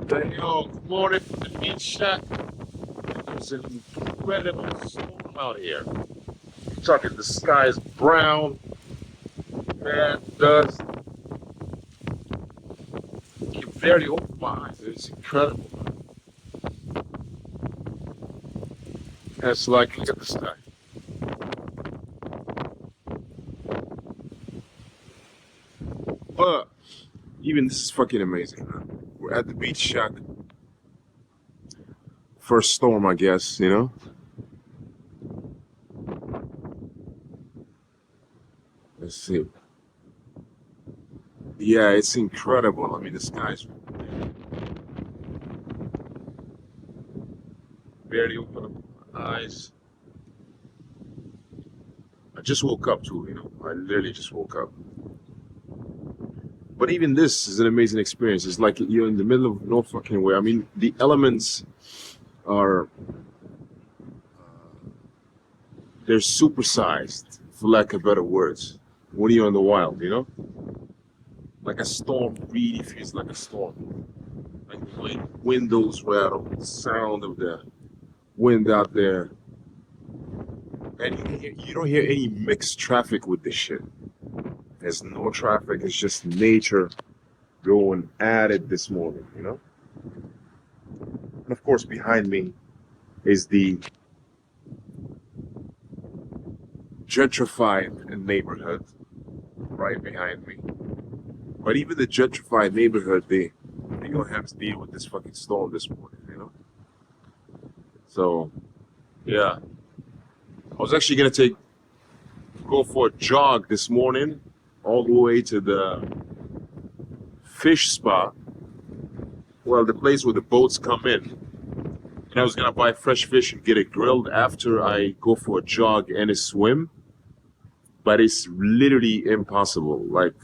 Yo, good morning from the beach shack. It's an incredible storm out here. I'm talking the sky is brown, man, dust. I can barely open my eyes. It's incredible. It's like, look at the sky. But even this is fucking amazing, man. We're at the beach shack. First storm, I guess, you know? Let's see. Yeah, it's incredible. I mean, the sky's barely open up my eyes. I just woke up too, you know. I literally just woke up. But even this is an amazing experience. It's like you're in the middle of no fucking way. I mean, the elements are they're supersized, for lack of better words, when you're in the wild, you know? Like a storm really feels like a storm. Like the way windows rattle, the sound of the wind out there. And you don't hear any mixed traffic with this shit. There's no traffic, it's just nature going at it this morning, you know? And of course, behind me is the gentrified neighborhood right behind me. But even the gentrified neighborhood, they gonna have to deal with this fucking storm this morning, you know? So, yeah. I was actually gonna go for a jog this morning all the way to the fish spot. Well, the place where the boats come in. And I was gonna buy fresh fish and get it grilled after I go for a jog and a swim. But it's literally impossible. Like,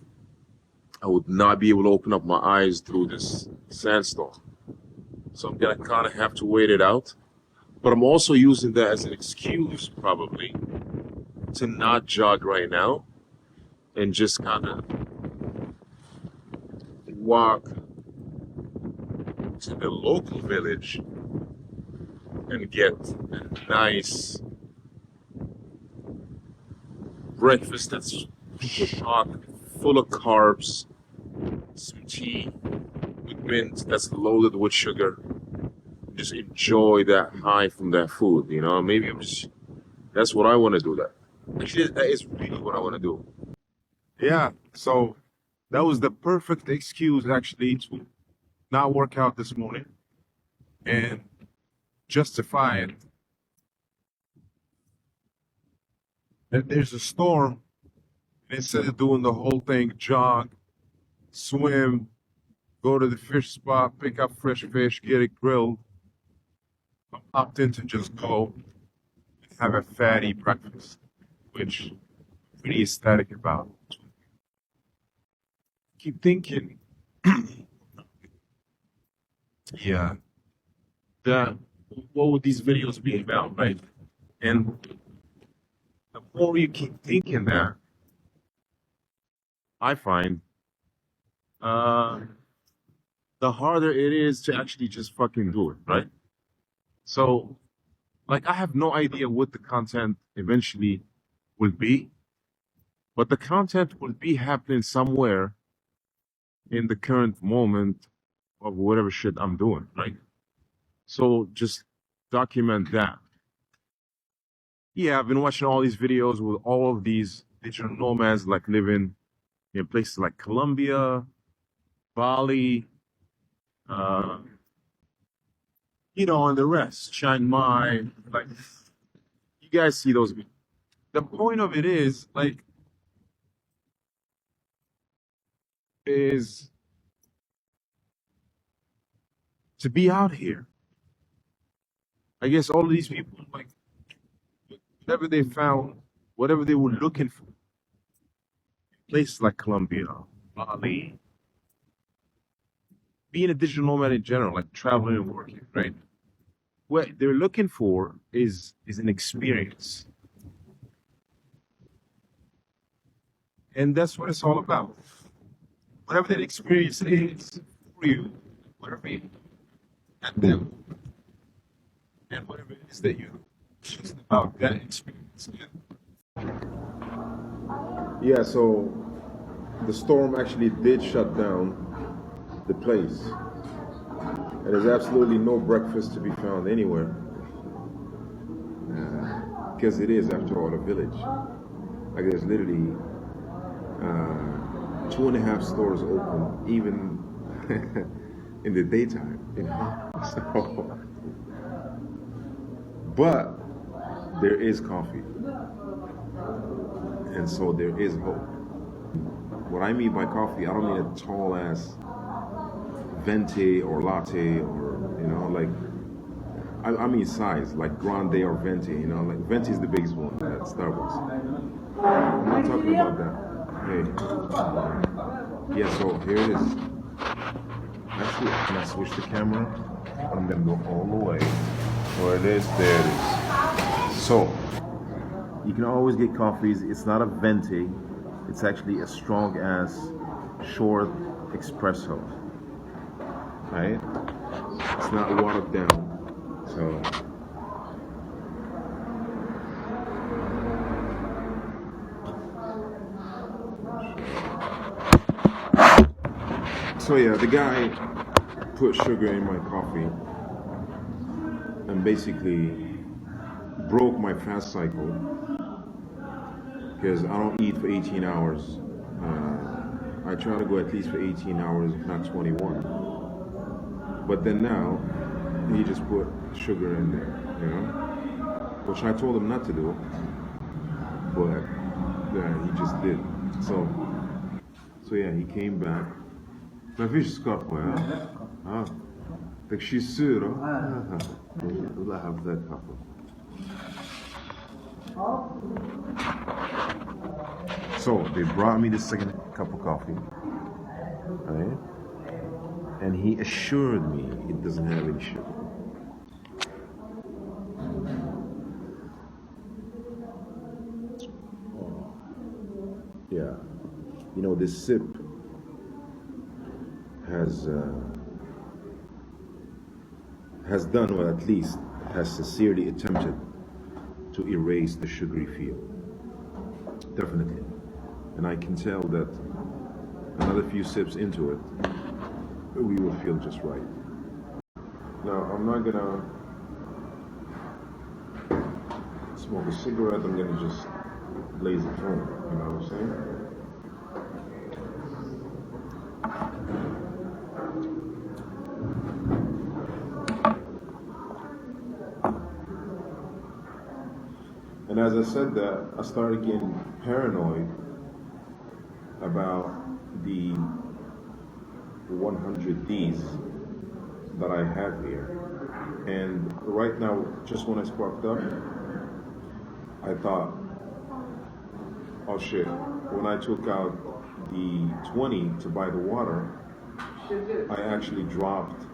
I would not be able to open up my eyes through this sandstorm. So I'm gonna kind of have to wait it out. But I'm also using that as an excuse, probably, to not jog right now and just kind of walk to the local village and get a nice breakfast that's chock full of carbs, some tea with mint that's loaded with sugar. Just enjoy that high from that food, you know? Maybe that's what I want to do. Actually, that is really what I want to do. Yeah, so that was the perfect excuse actually to not work out this morning and justify it. That there's a storm, and instead of doing the whole thing, jog, swim, go to the fish spot, pick up fresh fish, get it grilled, I'm opting to just go and have a fatty breakfast, which I'm pretty ecstatic about. Keep thinking, yeah, that what would these videos be about, right? And the more you keep thinking that, I find uh, the harder it is to actually just fucking do it, right? So, like, I have no idea what the content eventually will be, but the content will be happening somewhere in the current moment of whatever shit I'm doing, right? So just document that. Yeah, I've been watching all these videos with all of these digital nomads like living in places like Colombia, Bali, uh, and the rest, Chiang Mai. Like, you guys see those. The point of it is, like, is to be out here. I guess all of these people, like, whatever they found, whatever they were looking for, places like Colombia, Bali, being a digital nomad in general, like traveling and working, right? What they're looking for is an experience. And that's what it's all about. Whatever that experience is for you, whatever at them and whatever it is that you just about that experience. Yeah, so the storm actually did shut down the place. And there's absolutely no breakfast to be found anywhere. Because it is, after all, a village. Like there's literally 2.5 stores open, even in the daytime, you know. So, but there is coffee, and so there is hope. What I mean by coffee, I don't mean a tall ass venti or latte, or like I mean size, like grande or venti. Like venti is the biggest one at Starbucks. I'm not talking about that. Hey, yeah. So here it is. Actually, can I switch the camera? I'm gonna go all the way. Where it is, there it is. So you can always get coffees. It's not a venti. It's actually a strong ass short espresso. Right? It's not watered down. So yeah, the guy put sugar in my coffee and basically broke my fast cycle because I don't eat for 18 hours. I try to go at least for 18 hours, if not 21. But then now, he just put sugar in there, which I told him not to do, but yeah, he just did. So yeah, he came back. Men vi ska på ja. Tak she's sur. We'll have that couple. So they brought me the second cup of coffee, right? And he assured me it doesn't have any sugar. Yeah, this sip has done, or at least has sincerely attempted to erase the sugary feel. Definitely. And I can tell that another few sips into it, we will feel just right. Now, I'm not gonna smoke a cigarette, I'm gonna just blaze a phone, you know what I'm saying? And as I said that, I started getting paranoid about the 100 Ds that I have here. And right now, just when I sparked up, I thought, oh shit, when I took out the 20 to buy the water, I actually dropped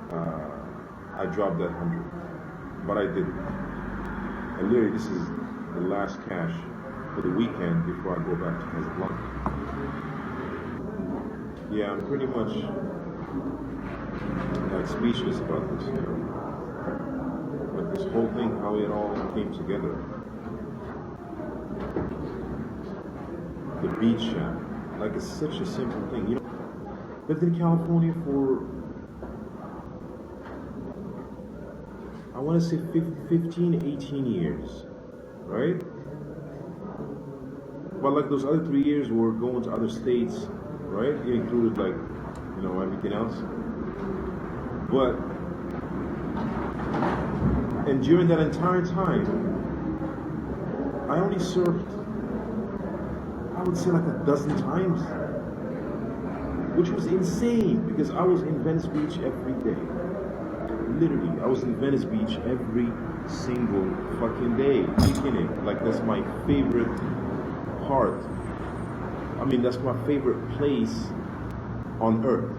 that 100, but I didn't. And literally, this is the last cash for the weekend before I go back to Casablanca. Yeah, I'm pretty much like speechless about this, But this whole thing, how it all came together. The beach shack, like it's such a simple thing, Lived in California for, I want to say 15, 18 years, right? But like those other 3 years were going to other states, right? It included like, everything else. But, and during that entire time, I only surfed, I would say like a dozen times, which was insane because I was in Venice Beach every day. Literally, I was in Venice Beach every single fucking day, kicking it. Like that's my favorite part. I mean, that's my favorite place on earth.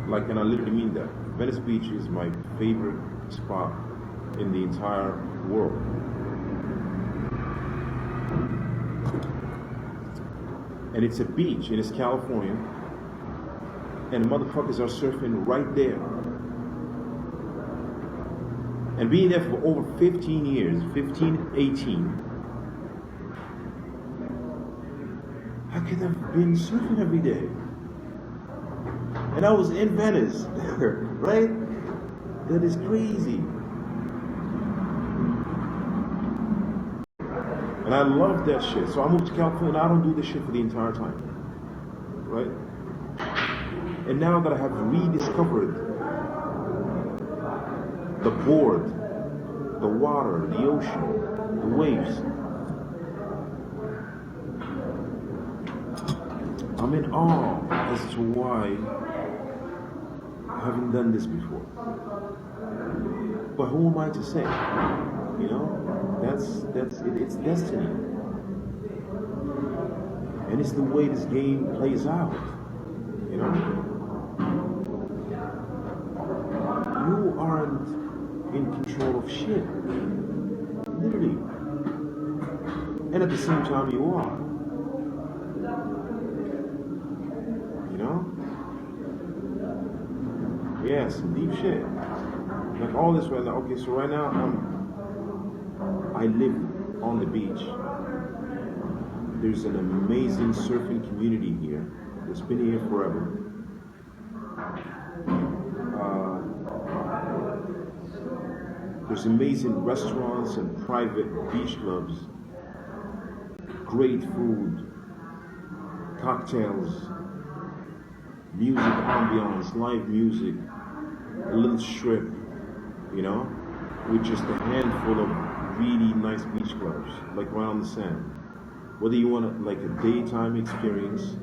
Like, and I literally mean that. Venice Beach is my favorite spot in the entire world. And it's a beach, and it's California, and motherfuckers are surfing right there. And being there for over 15 years, 15, 18, I could have been surfing every day. And I was in Venice, right? That is crazy. And I love that shit. So I moved to California and I don't do this shit for the entire time. Right? And now that I have rediscovered the board, the water, the ocean, the waves, I'm in awe as to why I haven't done this before. But who am I to say? You know? It's destiny. And it's the way this game plays out. You know? You aren't in control of shit. Literally. And at the same time you are. You know? Yeah, some deep shit. Like all this right now. Okay, so right now I live on the beach. There's an amazing surfing community here that's been here forever. There's amazing restaurants and private beach clubs, great food, cocktails, music ambiance, live music, a little strip, you know, with just a handful of really nice beach clubs, like right on the sand. Whether you want like a daytime experience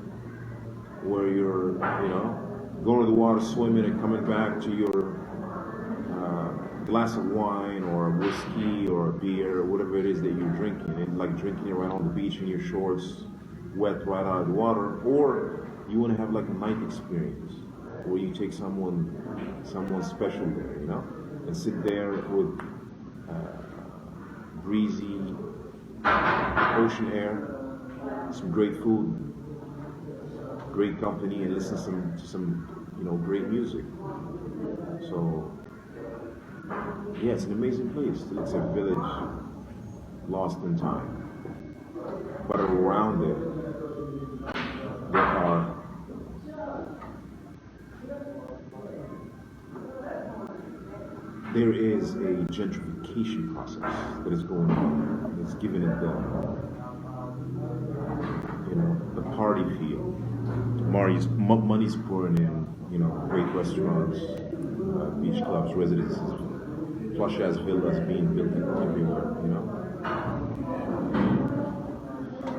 where you're, you know, going to the water, swimming, and coming back to your glass of wine or a whiskey or a beer or whatever it is that you're drinking, and like drinking it right on the beach in your shorts, wet right out of the water, or you want to have like a night experience where you take someone special there, you know, and sit there with breezy ocean air, some great food, great company, and listen to some you know, great music. So yeah, it's an amazing place. It's a village lost in time. But around it, there is a gentrification process that is going on. It's giving it the, you know, the party feel. Money's pouring in, you know, great restaurants, beach clubs, residences, plush ass villas being built everywhere, you know.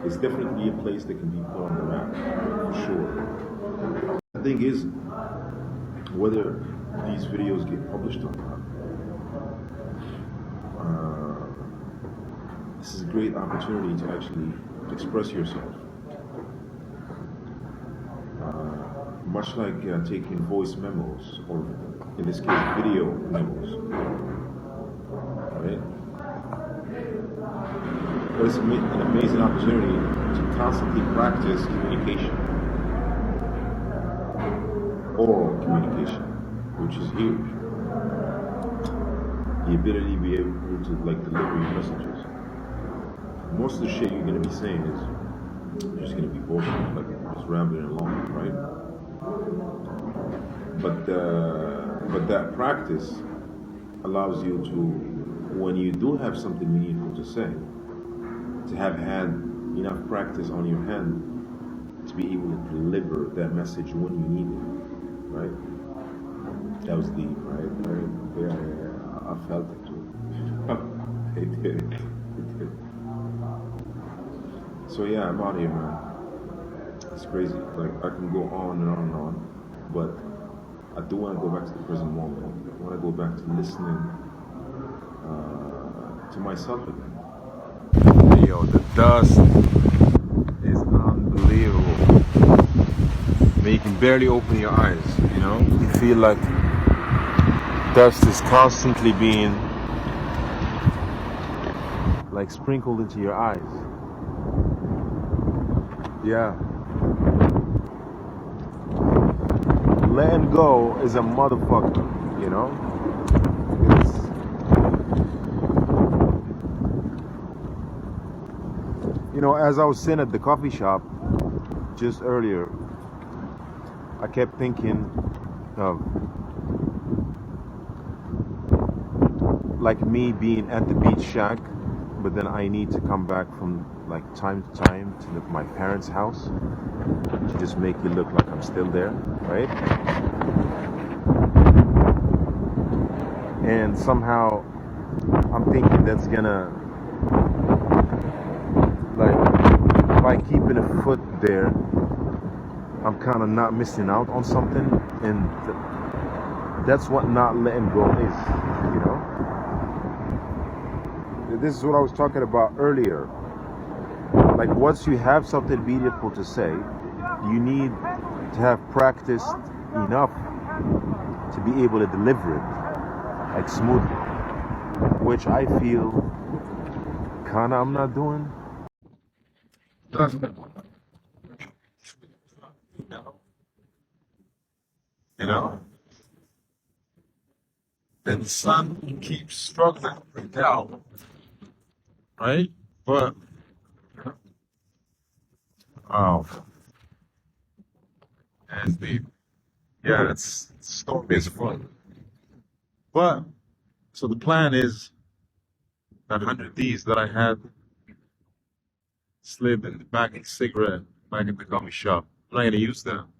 It's definitely a place that can be put on the map, for sure. The thing is, whether these videos get published or not, this is a great opportunity to actually express yourself. Much like taking voice memos, or in this case, video memos. Right? But it's an amazing opportunity to constantly practice communication, oral communication, which is huge. The ability to be able to like deliver your messages. Most of the shit you're gonna be saying is just gonna be bullshit, like just rambling along, right? But that practice allows you to, when you do have something meaningful to say, to have had enough practice on your hand to be able to deliver that message when you need it, right? That was deep, right? Yeah, I felt it too. It did. So yeah, I'm out here, man. It's crazy. Like, I can go on and on and on, but I do want to go back to the present moment. I want to go back to listening to myself again. Yo, the dust is unbelievable. I mean, you can barely open your eyes, you know? You feel like dust is constantly being like sprinkled into your eyes. Yeah. Letting go is a motherfucker, you know? You know, as I was sitting at the coffee shop just earlier, I kept thinking of like me being at the beach shack, but then I need to come back from like time to time to my parents' house to just make it look like I'm still there, right? And somehow I'm thinking that's gonna, like, by keeping a foot there, I'm kind of not missing out on something, and that's what not letting go is, you know? This is what I was talking about earlier. Like, once you have something beautiful to say, you need to have practiced enough to be able to deliver it, like, smoothly, which I feel kind of I'm not doing. You know, and the sun keeps struggling down, right? But oh, and yeah, it's stormy as fuck. But so the plan is that 100 Ds that I had slid in the back of the cigarette back in the coffee shop. I'm not gonna use them.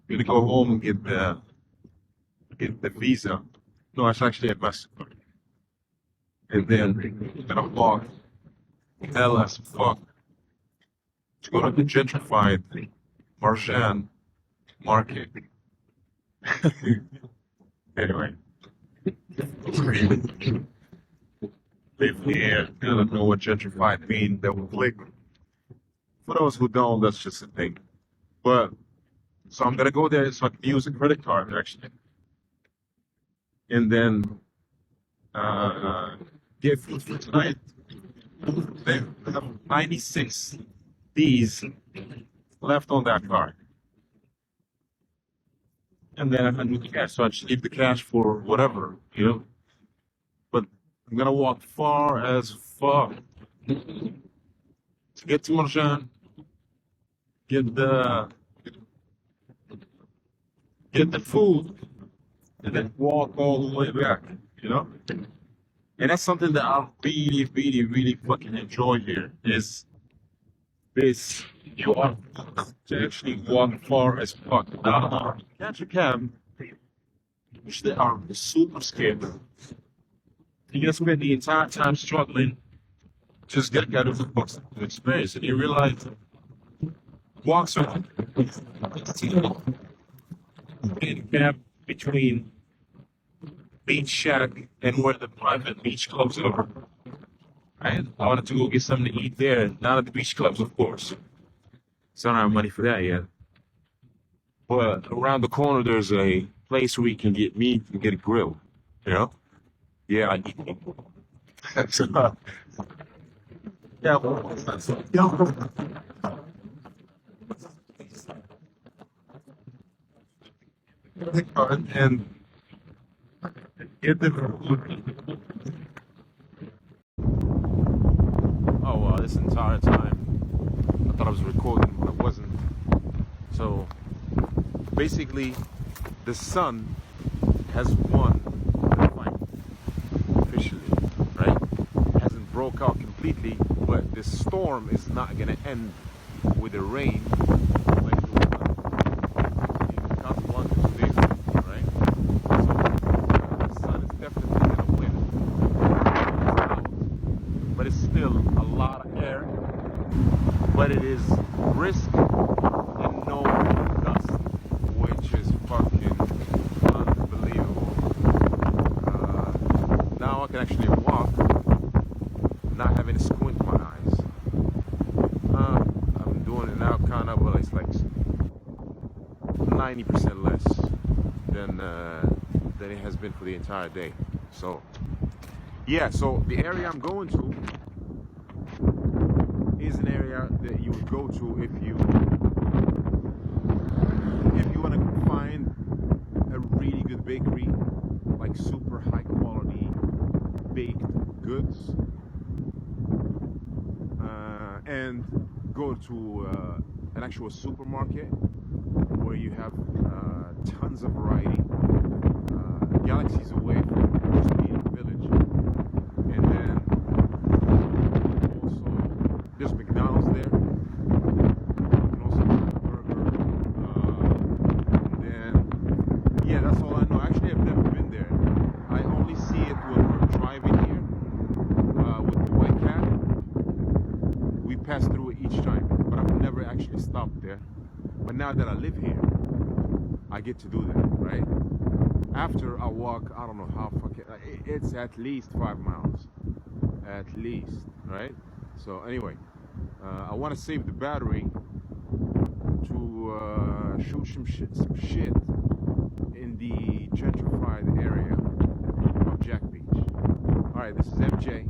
I'm gonna go home and get the visa. No, it's actually a MasterCard. And then I'm gonna walk hell as fuck to go to the gentrified Marchand market. Anyway, live here. I don't know what gentrified mean. That will click. For those who don't, that's just a thing. But so I'm gonna go there so I can use a credit card actually, and then get food for tonight. They have 96 D's left on that card. And then I need the cash, so I just leave the cash for whatever, you know. But I'm gonna walk far as fuck to get to Marjan, get the get the food, and then walk all the way back, you know. And that's something that I really, really, really fucking enjoy here is this. You are to actually walk far as fuck. Now, catch a cab, which they are super scared. You gonna spend the entire time struggling, just get out of the box experience, and you realize walks are in gap between beach shack and where the private beach clubs are. Right? I wanted to go get something to eat there, not at the beach clubs, of course. So I don't have money for that yet. But around the corner, there's a place where you can get meat and get a grill. You know? Yeah, I eat meat. So, yeah, and get the oh wow, this entire time I thought I was recording, but I wasn't. So basically, the sun has won the fight officially, right? It hasn't broke out completely, but this storm is not gonna end with the rain like it was in Casablanca 2 days ago, right? So the sun is definitely gonna win. But it's still a lot of air, but it is brisk and no dust, which is fucking unbelievable. Now I can actually walk, not having to squint my eyes. I'm doing it now kind of, but it's like 90% less than it has been for the entire day. So yeah, so the area I'm going to is an area that you would go to if you want to find a really good bakery, like super high quality baked goods. and go to an actual supermarket where you have tons of variety, galaxies away from just being a village. And then also there's McDonald's there. You can also get a burger. And then yeah, that's all I know. Actually, I've never been there. I only see it when we're driving here with the white cat. We pass through it each time, but I've never actually stopped there. But now that I live here, I get to do that, right? After I walk, I don't know how fucking, it's at least 5 miles, at least, right? So anyway, I want to save the battery to shoot some shit in the gentrified area of Jack Beach. All right, this is MJ.